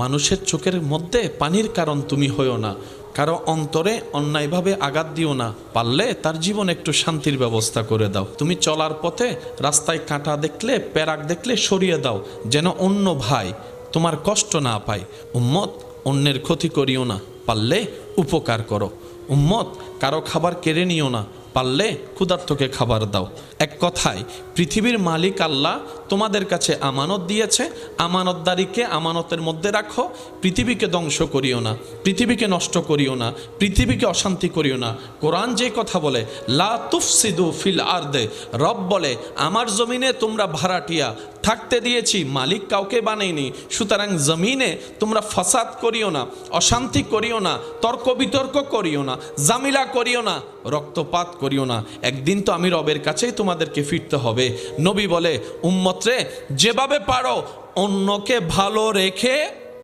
মানুষের চোখের মধ্যে পানির কারণ তুমি হইও না, কারো অন্তরে অন্যায়ভাবে আঘাত দিও না, পারলে তার জীবন একটু শান্তির ব্যবস্থা করে দাও। তুমি চলার পথে রাস্তায় কাঁটা দেখলে, প্যারাক দেখলে সরিয়ে দাও, যেন অন্য ভাই তোমার কষ্ট না পায়। উম্মত, অন্যের ক্ষতি করিও না, পারলে উপকার করো। উম্মত, কারো খাবার কেড়ে নিও না, পারলে ক্ষুধার্তকে খাবার দাও। এক কথায় পৃথিবীর মালিক আল্লাহ তোমাদের কাছে আমানত দিয়েছে, আমানতদারিকে আমানতের মধ্যে রাখো। পৃথিবীকে ধ্বংস করিও না, পৃথিবীকে নষ্ট করিও না, পৃথিবীকে অশান্তি করিও না। কোরআন যে কথা বলে, লা তুফসিদু ফিল আরদে, রব বলে আমার জমিনে তোমরা ভাড়াটিয়া থাকতে দিয়েছি, মালিক কাউকে বানাইনি। সুতরাং জমিনে তোমরা ফাসাদ করিও না, অশান্তি করিও না, তর্ক বিতর্ক করিও না, জামিলা করিও না, রক্তপাত করিও না। একদিন তো আমি রবের কাছেই তোমাদেরকে ফিরতে হবে। নবী বলে, উম্মত রে, যেভাবে পারো অন্যকে ভালো রেখে